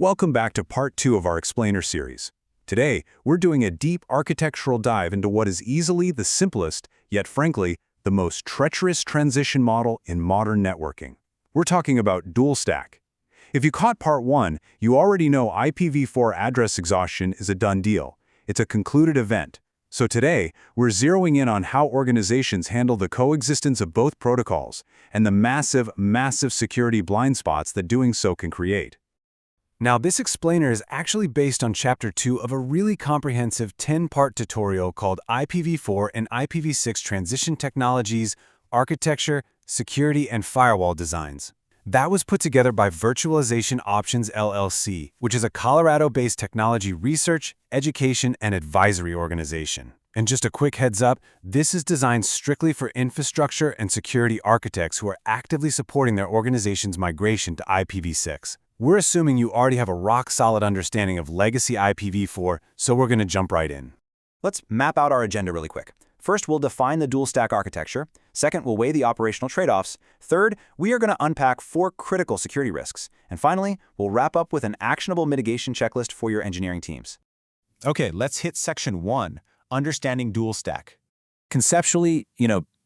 Welcome back to part 2 of our Explainer series. Today, we're doing a deep architectural dive into what is easily the simplest, yet frankly, the most treacherous transition model in modern networking. We're talking about dual stack. If you caught part 1, you already know IPv4 address exhaustion is a done deal. It's a concluded event. So today, we're zeroing in on how organizations handle the coexistence of both protocols and the massive security blind spots that doing so can create. Now, this explainer is actually based on Chapter 2 of a really comprehensive 10-part tutorial called IPv4 and IPv6 Transition Technologies, Architecture, Security, and Firewall Designs. That was put together by Virtualization Options LLC, which is a Colorado-based technology research, education, and advisory organization. And just a quick heads up, this is designed strictly for infrastructure and security architects who are actively supporting their organization's migration to IPv6. We're assuming you already have a rock-solid understanding of legacy IPv4, so we're going to jump right in. Let's map out our agenda really quick. First, we'll define the dual-stack architecture. Second, we'll weigh the operational trade-offs. Third, we are going to unpack 4 critical security risks. And finally, we'll wrap up with an actionable mitigation checklist for your engineering teams. Okay, let's hit Section 1, Understanding Dual Stack. Conceptually,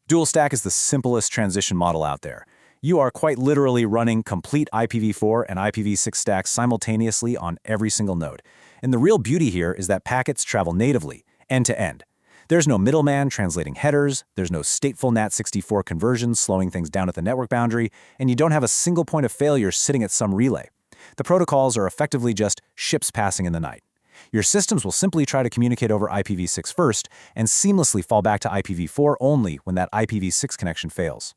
dual stack is the simplest transition model out there. You are quite literally running complete IPv4 and IPv6 stacks simultaneously on every single node. And the real beauty here is that packets travel natively, end-to-end. There's no middleman translating headers, there's no stateful NAT64 conversions slowing things down at the network boundary, and you don't have a single point of failure sitting at some relay. The protocols are effectively just ships passing in the night. Your systems will simply try to communicate over IPv6 first and seamlessly fall back to IPv4 only when that IPv6 connection fails.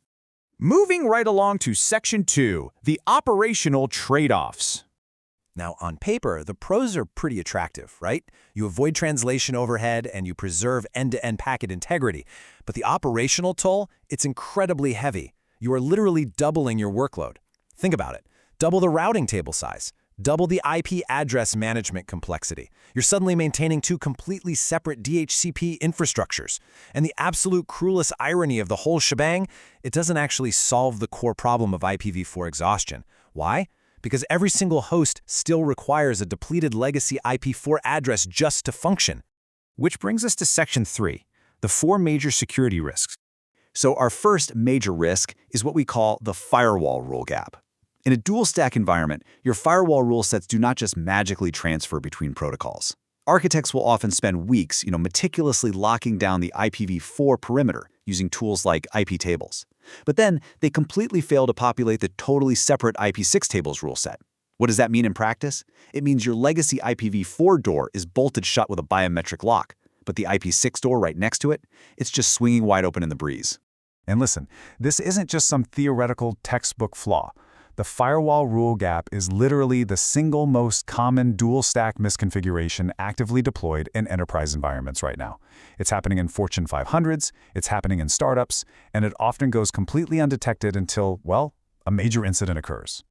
Moving right along to Section 2, the operational trade-offs. Now, on paper, the pros are pretty attractive, right? You avoid translation overhead and you preserve end-to-end packet integrity. But the operational toll, it's incredibly heavy. You are literally doubling your workload. Think about it. Double the routing table size. Double the IP address management complexity. You're suddenly maintaining 2 completely separate DHCP infrastructures. And the absolute cruelest irony of the whole shebang, it doesn't actually solve the core problem of IPv4 exhaustion. Why? Because every single host still requires a depleted legacy IP4 address just to function. Which brings us to Section 3, the 4 major security risks. So our first major risk is what we call the firewall rule gap. In a dual-stack environment, your firewall rule sets do not just magically transfer between protocols. Architects will often spend weeks, meticulously locking down the IPv4 perimeter using tools like IP tables. But then they completely fail to populate the totally separate IP6 tables rule set. What does that mean in practice? It means your legacy IPv4 door is bolted shut with a biometric lock, but the IP6 door right next to it, it's just swinging wide open in the breeze. And listen, this isn't just some theoretical textbook flaw. The firewall rule gap is literally the single most common dual-stack misconfiguration actively deployed in enterprise environments right now. It's happening in Fortune 500s, it's happening in startups, and it often goes completely undetected until, well, a major incident occurs.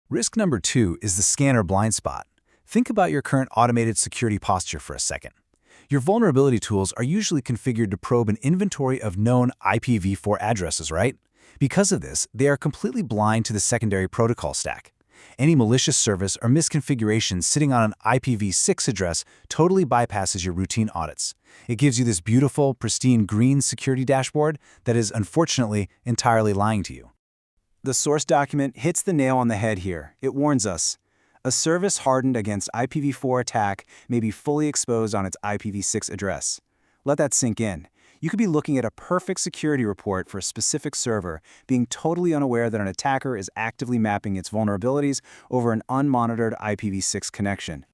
Risk number 2 is the scanner blind spot. Think about your current automated security posture for a second. Your vulnerability tools are usually configured to probe an inventory of known IPv4 addresses, right? Because of this, they are completely blind to the secondary protocol stack. Any malicious service or misconfiguration sitting on an IPv6 address totally bypasses your routine audits. It gives you this beautiful, pristine green security dashboard that is, unfortunately, entirely lying to you. The source document hits the nail on the head here. It warns us. A service hardened against IPv4 attack may be fully exposed on its IPv6 address. Let that sink in. You could be looking at a perfect security report for a specific server, being totally unaware that an attacker is actively mapping its vulnerabilities over an unmonitored IPv6 connection.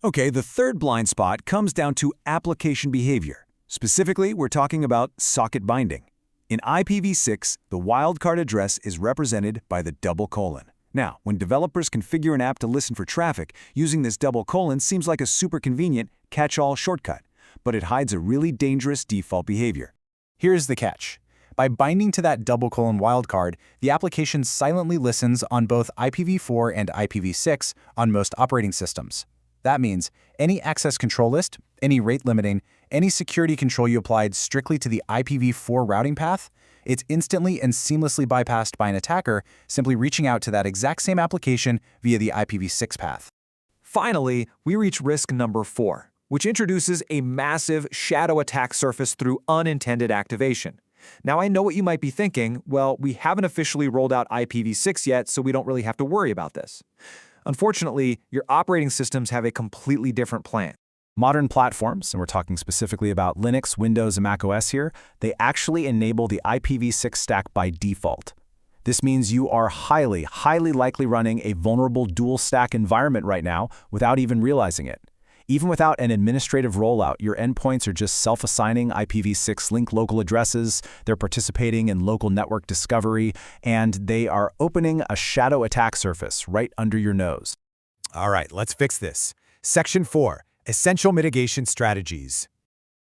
Okay, the third blind spot comes down to application behavior. Specifically, we're talking about socket binding. In IPv6, the wildcard address is represented by the double colon. Now, when developers configure an app to listen for traffic, using this double colon seems like a super convenient catch-all shortcut. But it hides a really dangerous default behavior. Here's the catch. By binding to that double colon wildcard, the application silently listens on both IPv4 and IPv6 on most operating systems. That means any access control list, any rate limiting, any security control you applied strictly to the IPv4 routing path, it's instantly and seamlessly bypassed by an attacker simply reaching out to that exact same application via the IPv6 path. Finally, we reach risk number 4, which introduces a massive shadow attack surface through unintended activation. Now, I know what you might be thinking, well, we haven't officially rolled out IPv6 yet, so we don't really have to worry about this. Unfortunately, your operating systems have a completely different plan. Modern platforms, and we're talking specifically about Linux, Windows, and macOS here, they actually enable the IPv6 stack by default. This means you are highly likely running a vulnerable dual-stack environment right now without even realizing it. Even without an administrative rollout, your endpoints are just self-assigning IPv6 link local addresses, they're participating in local network discovery, and they are opening a shadow attack surface right under your nose. All right, let's fix this. Section 4, Essential Mitigation Strategies.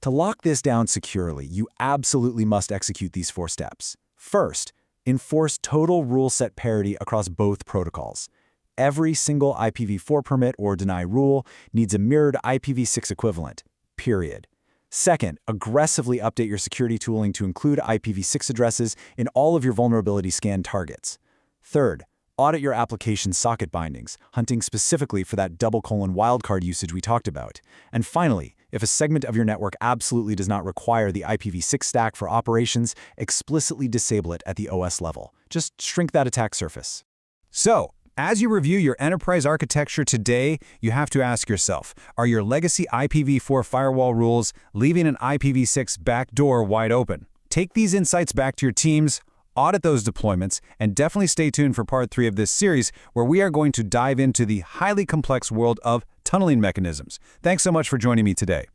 To lock this down securely, you absolutely must execute these 4 steps. First, enforce total rule set parity across both protocols. Every single IPv4 permit or deny rule needs a mirrored IPv6 equivalent, period. Second, aggressively update your security tooling to include IPv6 addresses in all of your vulnerability scan targets. Third, audit your application socket bindings, hunting specifically for that wildcard usage we talked about. And finally, if a segment of your network absolutely does not require the IPv6 stack for operations, explicitly disable it at the OS level. Just shrink that attack surface. So, as you review your enterprise architecture today, you have to ask yourself, are your legacy IPv4 firewall rules leaving an IPv6 backdoor wide open? Take these insights back to your teams, audit those deployments, and definitely stay tuned for part 3 of this series, where we are going to dive into the highly complex world of tunneling mechanisms. Thanks so much for joining me today.